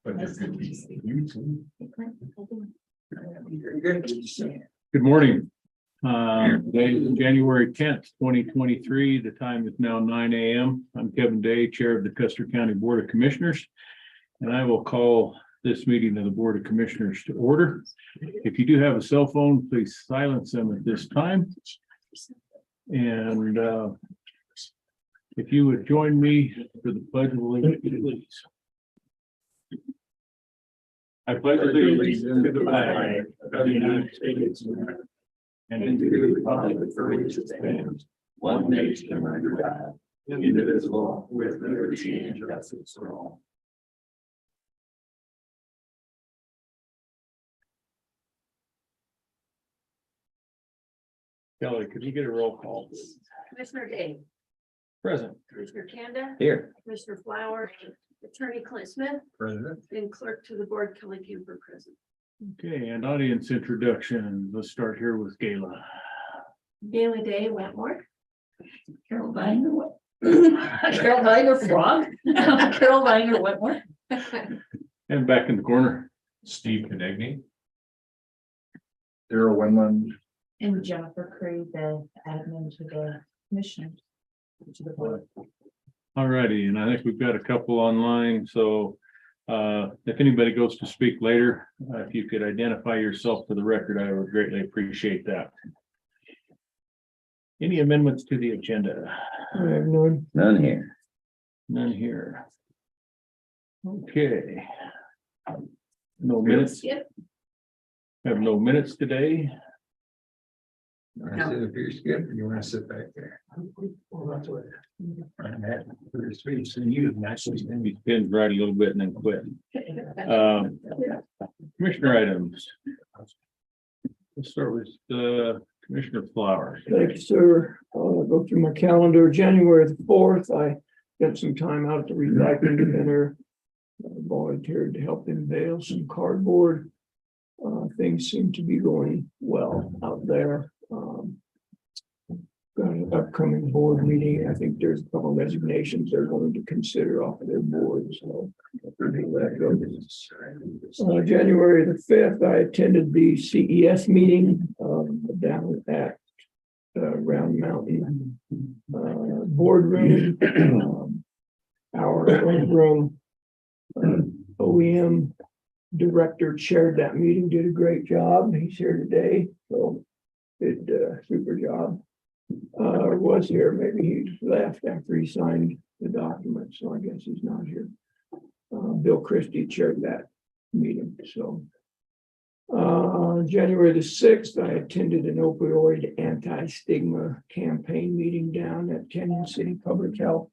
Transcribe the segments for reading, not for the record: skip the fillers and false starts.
But it's good to see you too. Good morning. Today is January 10th, 2023. The time is now 9 a.m. I'm Kevin Day, Chair of the Custer County Board of Commissioners, and I will call this meeting of the Board of Commissioners to order. If you do have a cell phone, please silence them at this time. And if you would join me for the Pledge of Allegiance, please. I pledge allegiance to the flag of the United States of America and to the republic for which it stands, one nation under God, indivisible, with liberty and justice for all. Kelly, could you get a roll call? Commissioner Day, Present. Commissioner Kanda, Here. Commissioner Flower, Attorney Clint Smith, President. and Clerk to the Board Kelly Kemper present. Okay, and audience introduction. Let's start here with Gayla. Daily Day Wetmore. Carol Viner, what? Carol Viner Frog. Carol Viner Wetmore. And back in the corner. Steve Conegny. Daryl Winland. And Jennifer Cree, the admin to the commissioners. To the board. All righty, and I think we've got a couple online, so if anybody goes to speak later, if you could identify yourself for the record, I would greatly appreciate that. Any amendments to the agenda? I have none. None here. None here. Okay. No minutes, Skip. have no minutes today. I said, if you're scared, you want to sit back there. Maybe spin right a little bit and then quit. Commissioner items. Let's start with Commissioner Flowers. Thank you, sir. I'll go through my calendar. January the 4th, I spent some time out at the recycling center. Volunteered to help them bale some cardboard. Things seem to be going well out there. Got an upcoming board meeting. I think there's a couple of resignations they're going to consider off of their board, so. January the 5th, I attended the CES meeting down at Round Mountain boardroom. Our homegrown OEM director chaired that meeting, did a great job. He's here today, so did a super job. Was here, maybe he left after he signed the document, so I guess he's not here. Bill Christie chaired that meeting, so. January the 6th, I attended an opioid anti-stigma campaign meeting down at Canyon City Public Health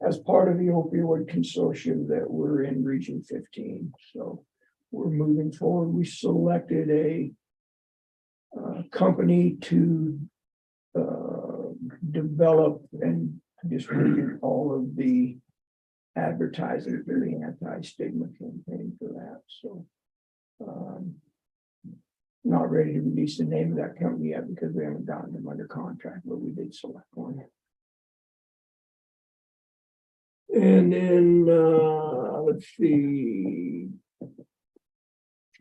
as part of the opioid consortium that we're in Region 15, so we're moving forward. We selected a company to develop and distribute all of the advertising for the anti-stigma campaign for that. So not ready to release the name of that company yet because we haven't gotten them under contract, but we did select one. And then let's see.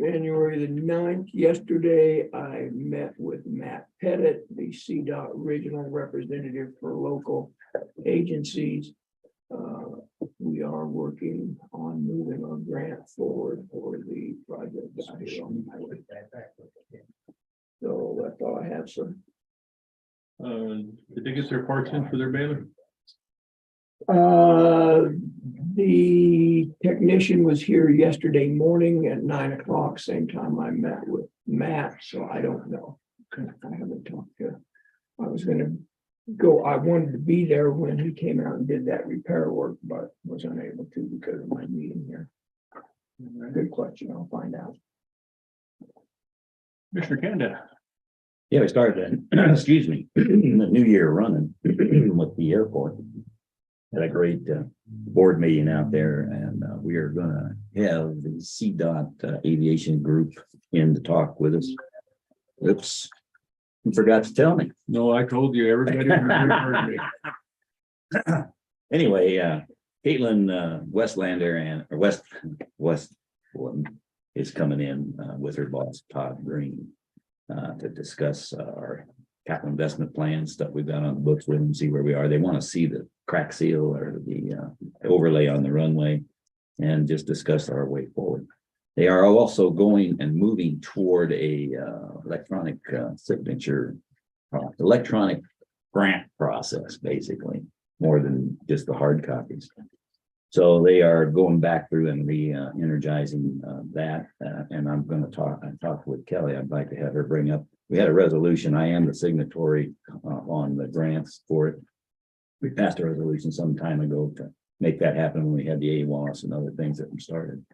January the 9th, yesterday, I met with Matt Pettit, the CDOT regional representative for local agencies. We are working on moving our grant forward for the project out here on the highway. So that's all I have, sir. Did they get their parts in for their baler? The technician was here yesterday morning at 9 o'clock, same time I met with Matt, so I don't know. I haven't talked to, I was gonna go, I wanted to be there when he came out and did that repair work, but was unable to because of my meeting here. Good question, I'll find out. Commissioner Kanda. Yeah, we started that, excuse me, the new year running with the airport. Had a great board meeting out there, and we are gonna have the CDOT aviation group in to talk with us. Oops, you forgot to tell me. No, I told you, everybody. Anyway, Caitlin Westlander and or West Woman is coming in with her boss Todd Green to discuss our capital investment plan, stuff we've got on the books with them, see where we are. They want to see the crack seal or the overlay on the runway and just discuss our way forward. They are also going and moving toward a electronic signature, electronic grant process, basically, more than just the hard copies. So they are going back through and re-energizing that, and I'm going to I talked with Kelly. I'd like to have her bring up. We had a resolution. I am the signatory on the grants for it. We passed a resolution some time ago to make that happen when we had the AWAS and other things that we started.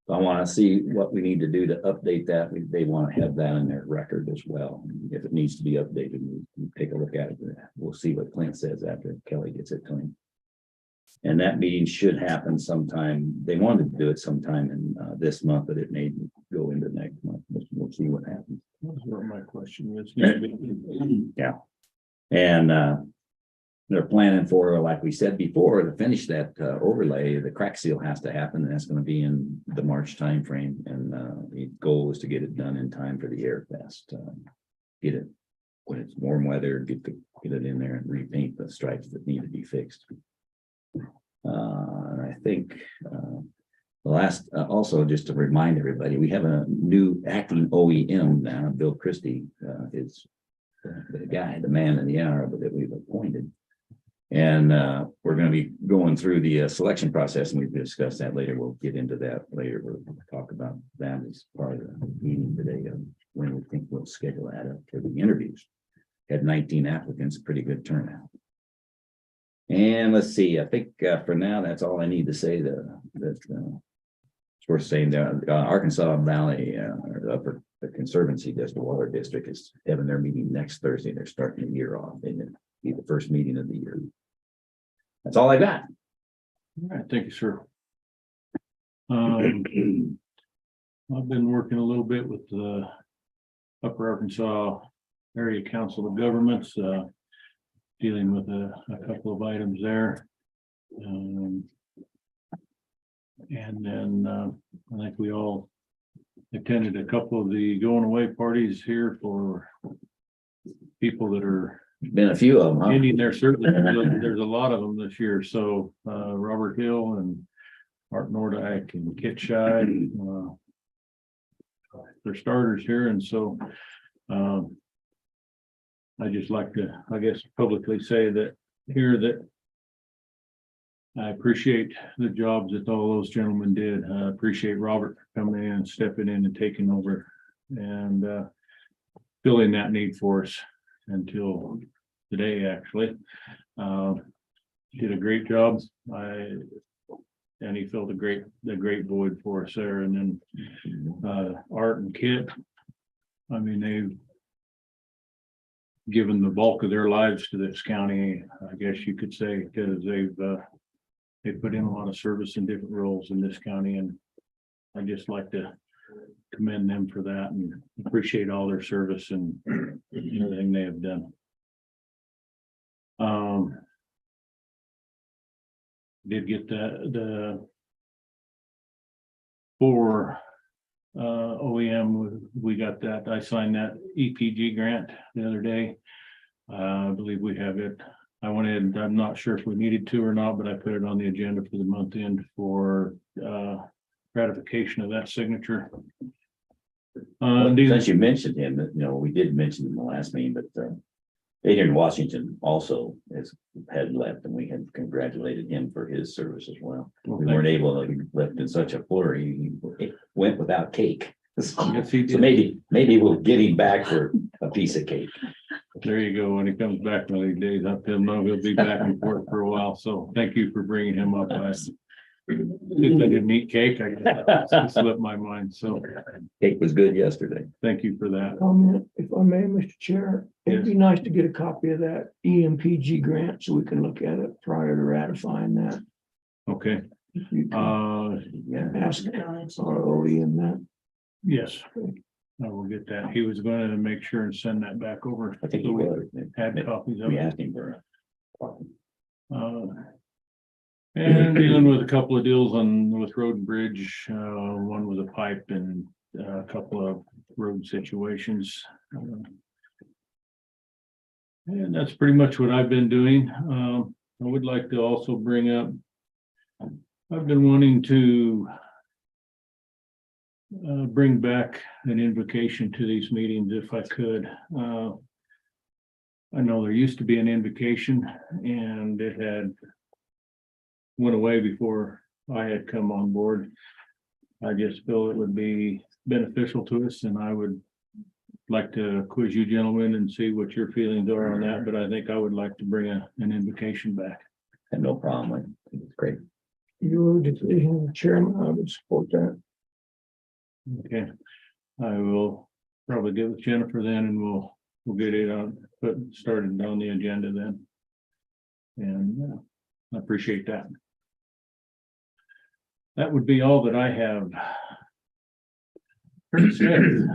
So I want to see what we need to do to update that. They want to have that in their record as well. If it needs to be updated, we'll take a look at it. We'll see what Clint says after Kelly gets it to him. And that meeting should happen sometime. They wanted to do it sometime in this month, but it may go into next month. We'll see what happens. That's what my question is. Yeah. And they're planning for, like we said before, to finish that overlay. The crack seal has to happen, and that's going to be in the March timeframe. And the goal is to get it done in time for the Air Fest. Get it when it's warm weather, get it in there and repaint the stripes that need to be fixed. I think the last, also just to remind everybody, we have a new acting OEM now. Bill Christie is the guy, the man in the hour that we've appointed. And we're going to be going through the selection process, and we've discussed that later. We'll get into that later. We'll talk about that as part of the meeting today of when we think we'll schedule that up for the interviews. Had 19 applicants, pretty good turnout. And let's see, I think for now, that's all I need to say. We're saying that Arkansas Valley, the Conservancy District, Water District is having their meeting next Thursday. They're starting the year off. It'll be the first meeting of the year. That's all I got. All right, thank you, sir. I've been working a little bit with the Upper Arkansas Area Council of Governments, dealing with a couple of items there. And then I think we all attended a couple of the going away parties here for people that are Been a few of them, huh? ending their service. There's a lot of them this year. So Robert Hill and Art Nordyke and Kit Scheid, for starters here. And so I just like to, I guess, publicly say that here that I appreciate the jobs that all those gentlemen did. I appreciate Robert coming in and stepping in and taking over and filling that need for us until today, actually. Did a great job. And he filled a great void for us there. And then Art and Kit, I mean, they've given the bulk of their lives to this county, I guess you could say, because they put in a lot of service in different roles in this county, and I just like to commend them for that and appreciate all their service and everything they have done. Did get the for OEM, we got that. I signed that EPG grant the other day. I believe we have it. I went in, I'm not sure if we needed to or not, but I put it on the agenda for the month end for ratification of that signature. Since you mentioned him, we did mention him in the last meeting, but Adrian Washington also had left, and we had congratulated him for his service as well. We weren't able to, he left in such a flurry, he went without cake. Yes, he did. So maybe we'll get him back for a piece of cake. There you go. When he comes back one of these days, I feel no, he'll be back in court for a while. So thank you for bringing him up. If I didn't eat cake, I guess it slipped my mind. So Cake was good yesterday. thank you for that. Comment, if I may, Mr. Chair, it'd be nice to get a copy of that EMPG grant so we can look at it prior to ratifying that. Okay. If you can ask our OEM that. Yes, I will get that. He was going to make sure and send that back over. I think So he we was. had copies of We it. asked him for it. And dealing with a couple of deals with road and bridge, one with a pipe and a couple of road situations. And that's pretty much what I've been doing. I would like to also bring up, I've been wanting to bring back an invocation to these meetings if I could. I know there used to be an invocation and it had went away before I had come on board. I just feel it would be beneficial to us, and I would like to quiz you gentlemen and see what your feelings are on that, but I think I would like to bring an invocation back. And no problem with it. It's great. Your decision, Chairman, I would support that. Okay, I will probably get with Jennifer then and we'll get it on, started on the agenda then. And I appreciate that. That would be all that I have. Pretty Smith.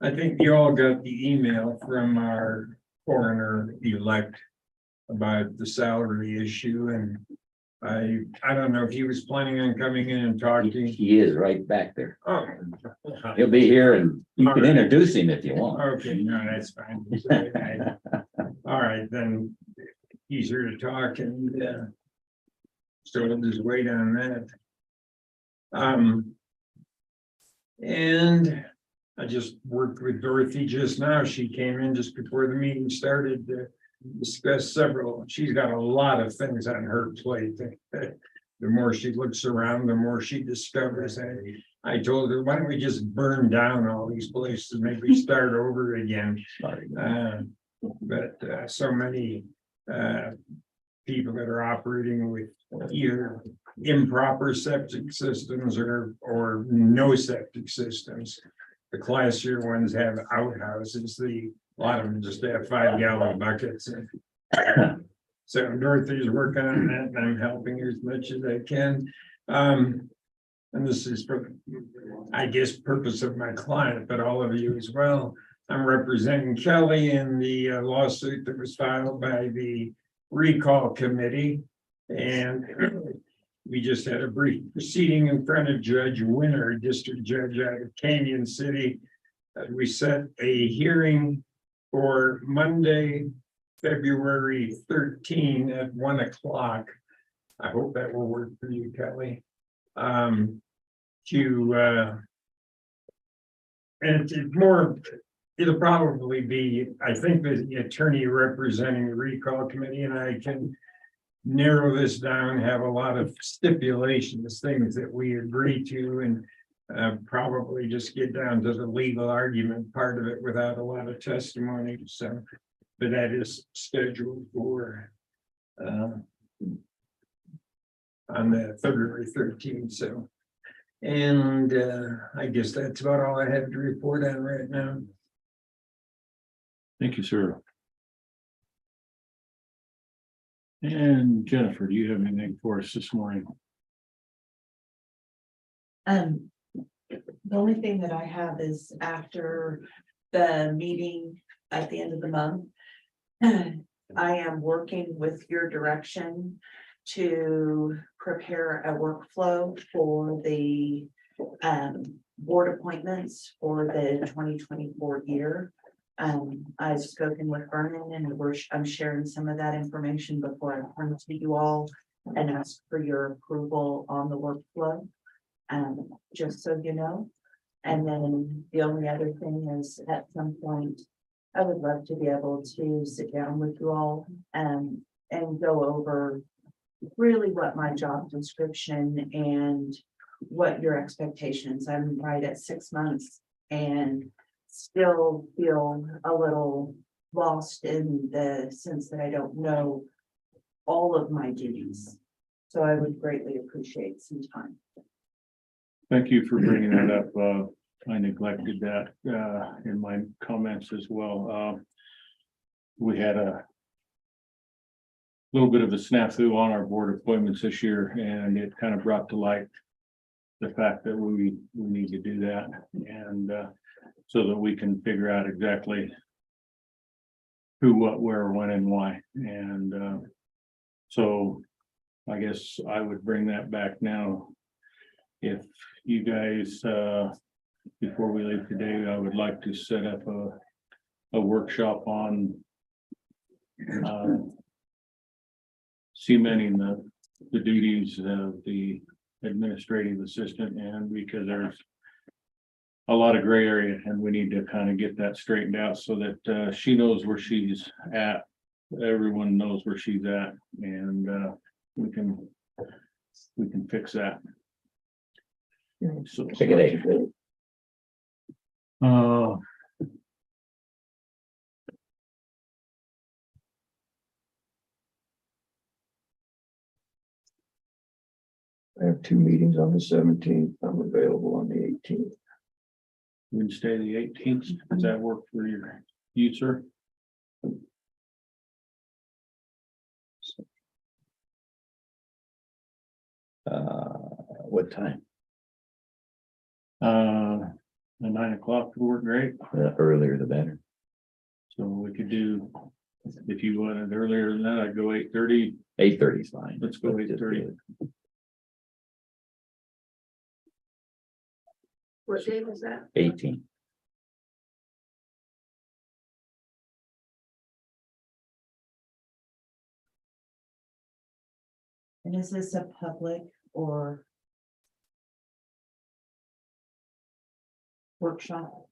I think you all got the email from our coroner elect about the salary issue, and I don't know if he was planning on coming in and talking. He is right back there. Oh. He'll be here and you can introduce him if you want. Okay, no, that's fine. All right, then he's here to talk and so we'll just wait on that. And I just worked with Dorothy just now. She came in just before the meeting started to discuss several. She's got a lot of things on her plate. The more she looks around, the more she discovers. I told her, why don't we just burn down all these places, maybe start over again. But so many people that are operating with either improper septic systems or no septic systems. The classier ones have outhouses. A lot of them just have 5-gallon buckets. So Dorothy's working on that and I'm helping her as much as I can. And this is for, I guess, purpose of my client, but all of you as well. I'm representing Kelly in the lawsuit that was filed by the recall committee. And we just had a brief proceeding in front of Judge Winter, district judge out of Canyon City. We set a hearing for Monday, February 13 at 1 o'clock. I hope that will work for you, Kelly. And it'll probably be, I think the attorney representing the recall committee and I can narrow this down, have a lot of stipulations, things that we agree to, and probably just get down to the legal argument part of it without a lot of testimony. So, but that is scheduled for on the February 13th. So, and I guess that's about all I have to report on right now. Thank you, sir. And Jennifer, do you have anything for us this morning? The only thing that I have is after the meeting at the end of the month, I am working with your direction to prepare a workflow for the board appointments for the 2024 year. I've spoken with Vernon and I'm sharing some of that information before I come to you all and ask for your approval on the workflow. Just so you know. And then the only other thing is at some point, I would love to be able to sit down with you all and go over really what my job description and what your expectations. I'm right at 6 months and still feel a little lost in the sense that I don't know all of my duties. So I would greatly appreciate some time. Thank you for bringing that up. I neglected that in my comments as well. We had a little bit of a snafu on our board appointments this year, and it kind of brought to light the fact that we need to do that, and so that we can figure out exactly who, what, where, when, and why. And so I guess I would bring that back now. If you guys, before we leave today, I would like to set up a workshop on cementing the duties of the administrative assistant, and because there's a lot of gray area and we need to kind of get that straightened out so that she knows where she's at. Everyone knows where she's at, and we can fix that. So Pick a date. I have two meetings on the 17th. I'm available on the 18th. Wednesday, the 18th, does that work for you, sir? What time? The 9 o'clock would work great. The earlier the better. So we could do, if you wanted earlier than that, I'd go 8:30. 8:30 is fine. Let's go 8:30. What day was that? 18. And is this a public or workshop?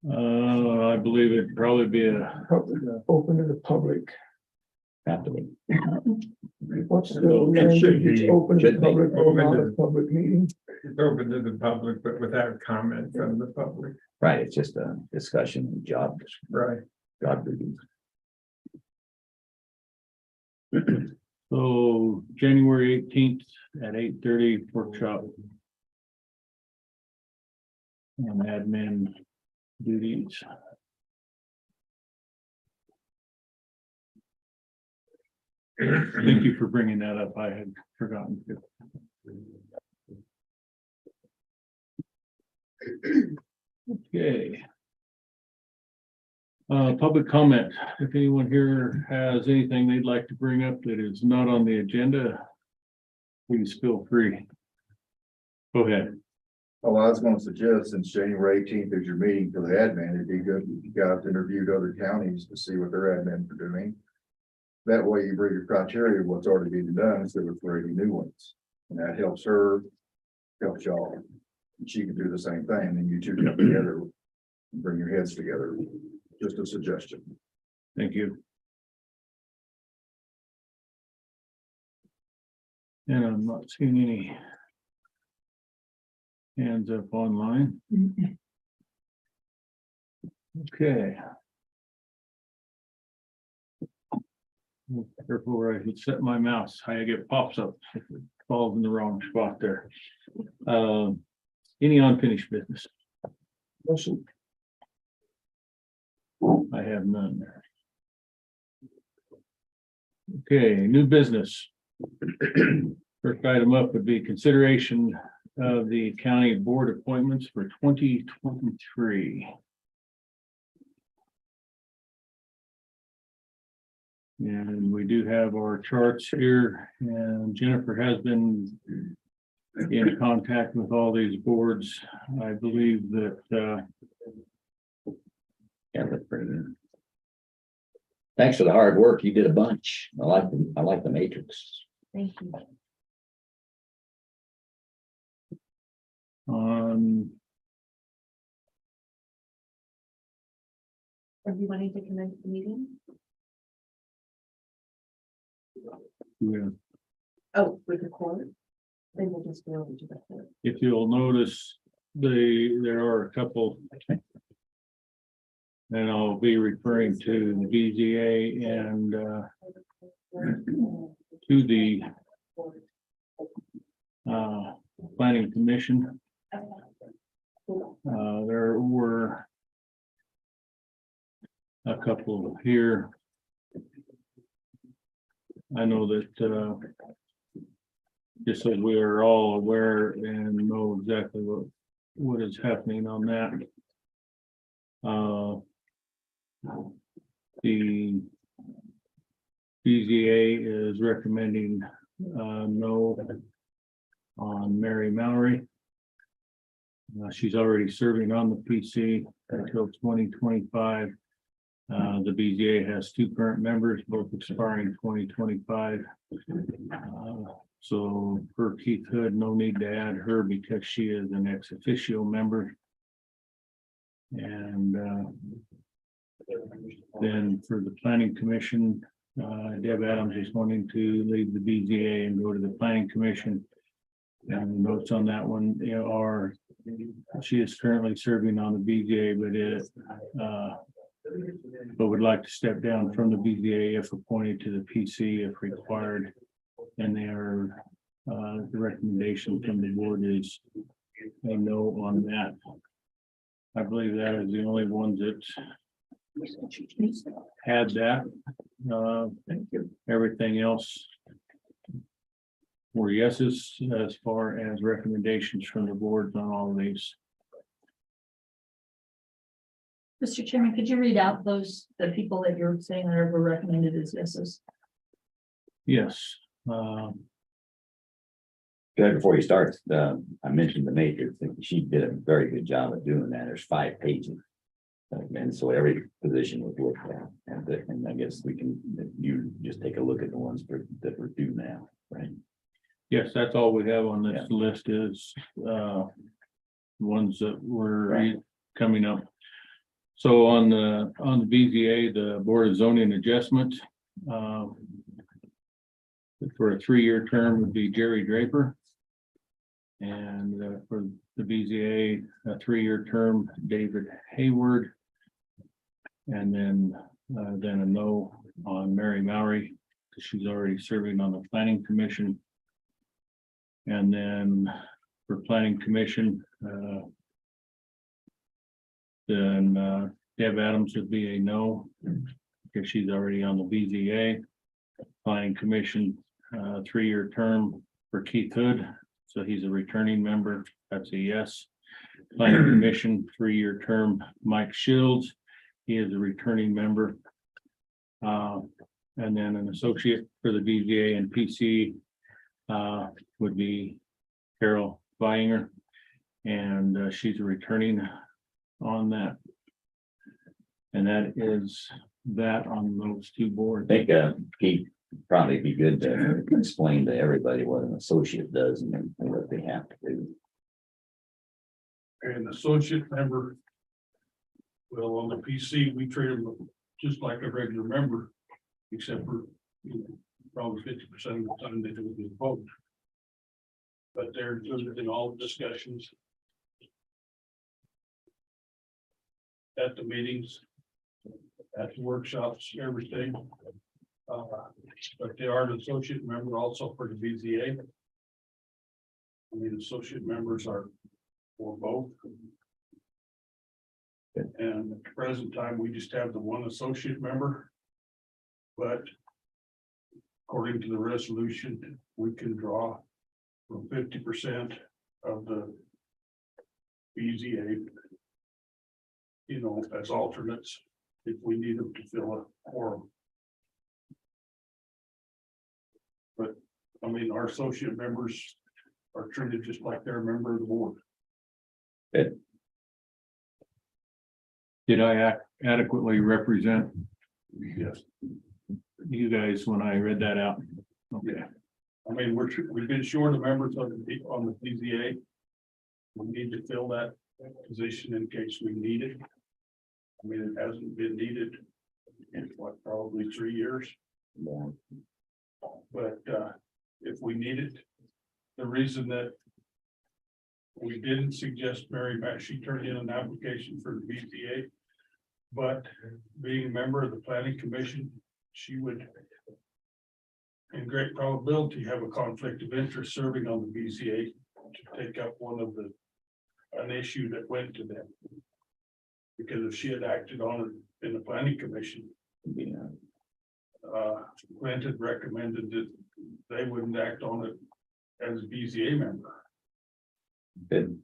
I believe it'd probably be Open to the public. Have to be. What's the It should language? It's be- open to should be. public or not a public meeting? It's open to the public, but without comment from the public, Right, it's just a discussion, job right? duties. so January 18th at 8:30 workshop. And admin duties. Thank you for bringing that up. I had forgotten to. Okay. Public comment. If anyone here has anything they'd like to bring up that is not on the agenda, please feel free. Go ahead. Oh, I was gonna suggest, since January 18th is your meeting for the admin, it'd be good if you guys interviewed other counties to see what their admins are doing. That way you bring your criteria, of what's already been done, instead of creating new ones. And that helps her, helps y'all. And she can do the same thing, and you two come together, and bring your heads together. Just a suggestion. Thank you. And I'm not seeing any hands up online. Okay. Careful where I can set my mouse. I get pops up if it falls in the wrong spot there. Any unfinished business? I have none. Okay, new business. First item up would be consideration of the county board appointments for 2023. And we do have our charts here, and Jennifer has been in contact with all these boards. I believe that Yeah, that's pretty good. Thanks for the hard work. You did a bunch. I like the matrix. Thank you. Are you wanting to commence the meeting? with Oh, with the court? Then we'll just go over to the court. if you'll notice, there are a couple. And I'll be referring to the BZA and to the planning commission. There were a couple here. I know that just so we are all aware and know exactly what is happening on that. The BZA is recommending no on Mary Mallory. She's already serving on the PC until 2025. The BZA has 2 current members, both expiring 2025. So for Keith Hood, no need to add her because she is an ex officio member. And then for the planning commission, Deb Adams is wanting to leave the BZA and go to the planning commission. And the notes on that one are, she is currently serving on the BZA, but would like to step down from the BZA if appointed to the PC if required. And they are, the recommendation from the board is a no on that. I believe that is the only ones that had that. Thank you. Everything else were yeses as far as recommendations from the boards on all of these. Mr. Chairman, could you read out the people that you're saying that were recommended as yeses? Yes. Good, before you start, I mentioned the matrix, she did a very good job of doing that. There's 5 pages. And so every position was looked at, and I guess you just take a look at the ones that were due now, right? Yes, that's all we have on this list is ones that were coming up. So on the BZA, the Board of Zoning Adjustment for a 3-year term would be Jerry Draper. And for the BZA, a 3-year term, David Hayward. And then a no on Mary Mallory, because she's already serving on the Planning Commission. And then for Planning Commission, then Deb Adams would be a no, because she's already on the BZA. Planning Commission, 3-year term for Keith Hood, so he's a returning member, that's a yes. Planning Commission, 3-year term, Mike Shields, he is a returning member. And then an associate for the BZA and PC would be Carol Beinger, and she's a returning on that. And that is that on those 2 boards. I think Keith, probably be good to explain to everybody what an associate does and what they have to do. An associate member. Well, on the PC, we treat them just like a regular member, except for probably 50% of the time they do the vote. But they're included in all the discussions. At the meetings. At the workshops, everything. But they are an associate member also for the BZA. I mean, associate members are for both. And at the present time, we just have the one associate member. But according to the resolution, we can draw from 50% of the BZA, you know, as alternates, if we need them to fill a quorum. But I mean, our associate members are treated just like they're a member of the board. Did I adequately represent Yes. you guys when I read that out? Okay. I mean, we've been short of members on the BZA. We need to fill that position in case we need it. I mean, it hasn't been needed in what, probably 3 years. But if we need it, the reason that we didn't suggest Mary Matt, she turned in an application for the BZA. But being a member of the Planning Commission, she would, in great probability, have a conflict of interest serving on the BZA to take up an issue that went to them. Because if she had acted on it in the Planning Commission, Clint had recommended that they wouldn't act on it as a BZA member. Good.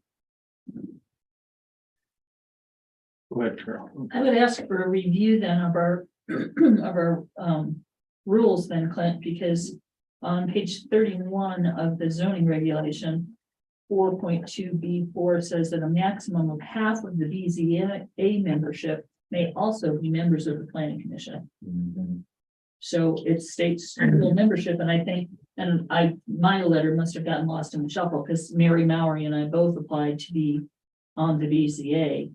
Go ahead, Carol. I would ask for a review then of our of our rules then, Clint, because on page 31 of the zoning regulation, 4.2B4 says that a maximum of half of the BZA membership may also be members of the planning commission. So it states full membership, and I think, and my letter must have gotten lost in the shuffle, because Mary Mowry and I both applied to be on the BZA,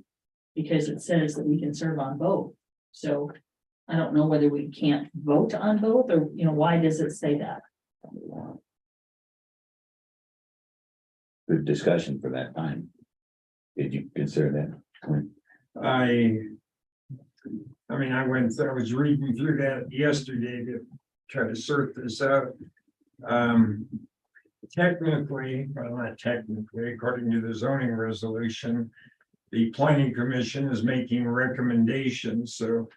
because it says that we can serve on both. So I don't know whether we can't vote on both, or, why does it say that? Good discussion for that time. Did you consider that? I mean, I was reading through that yesterday to try to sort this out. Technically, well, not technically, according to the zoning resolution, the planning commission is making recommendations, so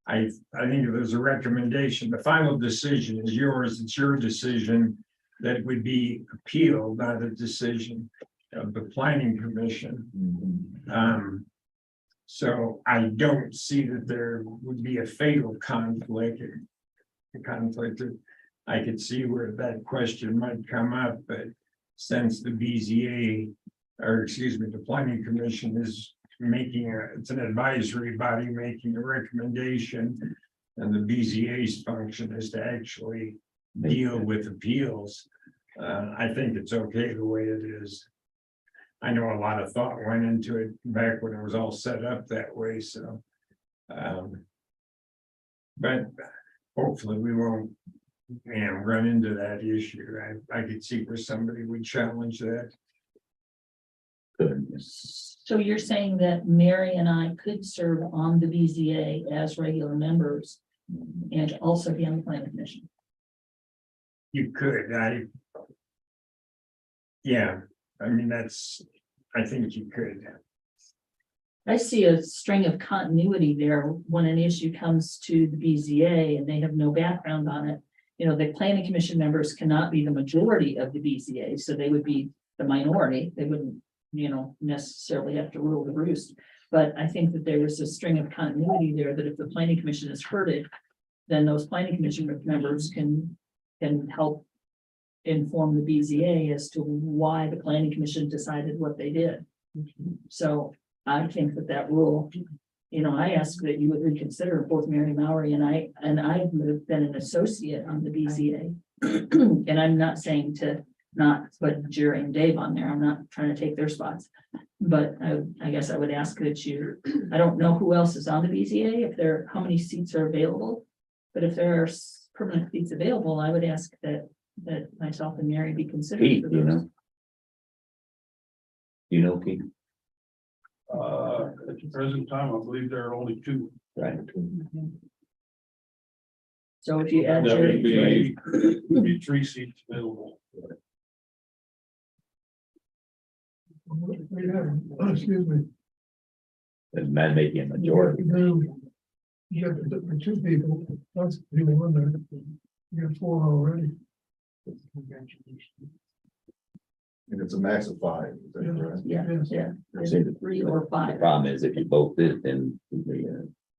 I think if there's a recommendation, the final decision is yours, it's your decision that would be appealed, not a decision of the planning commission. So I don't see that there would be a fatal conflict. I could see where that question might come up, but since the BZA, or excuse me, the planning commission is it's an advisory body making a recommendation, and the BZA's function is to actually deal with appeals. I think it's okay the way it is. I know a lot of thought went into it back when it was all set up that way, so. But hopefully we won't, run into that issue. I could see where somebody would challenge that. So you're saying that Mary and I could serve on the BZA as regular members and also be on the planning commission? You could, yeah, I mean, I think you could. I see a string of continuity there when an issue comes to the BZA and they have no background on it. The planning commission members cannot be the majority of the BZA, so they would be the minority. They wouldn't, necessarily have to rule the roost. But I think that there was a string of continuity there, that if the planning commission is heard it, then those planning commission members can help inform the BZA as to why the planning commission decided what they did. So I think that rule, I ask that you would reconsider both Mary Mowry and I've been an associate on the BZA. And I'm not saying to not put Jerry and Dave on there. I'm not trying to take their spots. But I guess I would ask that I don't know who else is on the BZA, how many seats are available. But if there are permanent seats available, I would ask that myself and Mary be considered. Pete, for those. Pete? At the present time, I believe there are only two. Right. So if you add That Jerry. would be 3 seats available. Excuse me. Does that make you a majority? You have the 2 people, that's the one there. You have 4 already. And it's a max of 5. Is that correct? Yeah. See, the 3 or 5. problem is if you vote this, then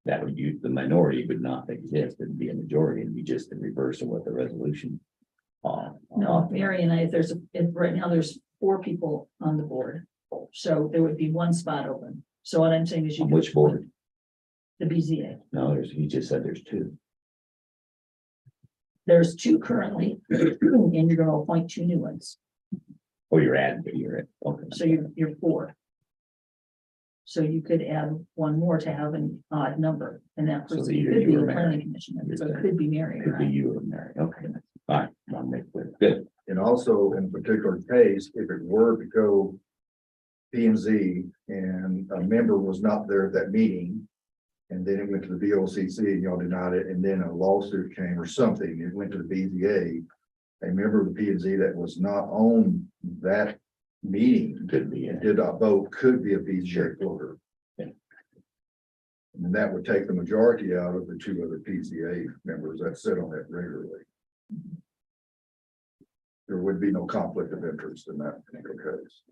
that would use the minority would not exist. It'd be a majority and be just the reverse of what the resolution. No, Mary and I, right now there's 4 people on the board. So there would be 1 spot open. So what I'm saying is On which board? The BZA. No, he just said there's 2. There's 2 currently, and you're gonna appoint 2 new ones. Oh, you're at, okay. So you're 4. So you could add 1 more to have an odd number, and that So person either could you be or the Mary. planning commission member. So it could be Mary. Could be you or Mary. Okay. All right. I'll make clear. Good. And also in a particular case, if it were to go P and Z and a member was not there at that meeting, and then it went to the VOCC and y'all denied it, and then a lawsuit came or something, it went to the BZA, a member of the P and Z that was not on that meeting Could be. and did not vote could be a BZA voter. Yeah. And that would take the majority out of the 2 other PZA members that sit on it regularly. There would be no conflict of interest in that particular case.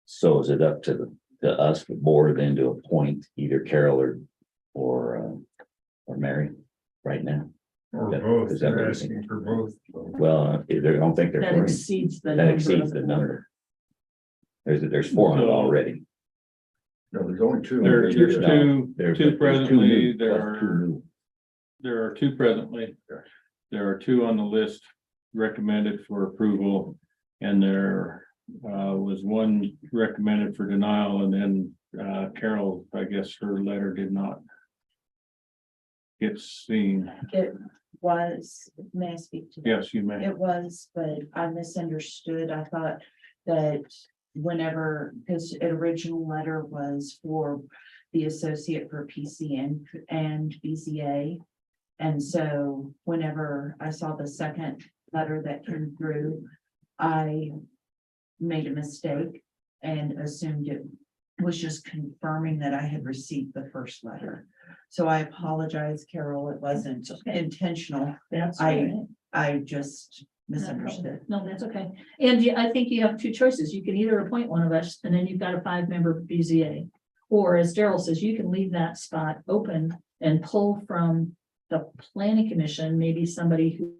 So is it up to us, the board, then to appoint either Carol or or Mary right now. Or That- both, is that they're what you think? asking for both. Well, I don't think they're. That three. exceeds the. That number exceeds of the board. number. There's 4 on it So- already. No, there's only two. There are There's two, no- there's two two presently, new, there plus two are, new. there are two presently. Yes. There are 2 on the list recommended for approval. And there was 1 recommended for denial, and then Carol, I guess her letter did not get seen. It was, may I speak to that? Yes, you may. It was, but I misunderstood. I thought that whenever, because an original letter was for the associate for PCN and BZA. And so whenever I saw the second letter that came through, I made a mistake and assumed it was just confirming that I had received the first letter. So I apologize, Carol, it wasn't Okay. intentional. That's I- right. I just misunderstood. No, that's okay. And I think you have 2 choices. You can either appoint one of us and then you've got a 5-member BZA. Or as Daryl says, you can leave that spot open and pull from the planning commission, maybe somebody who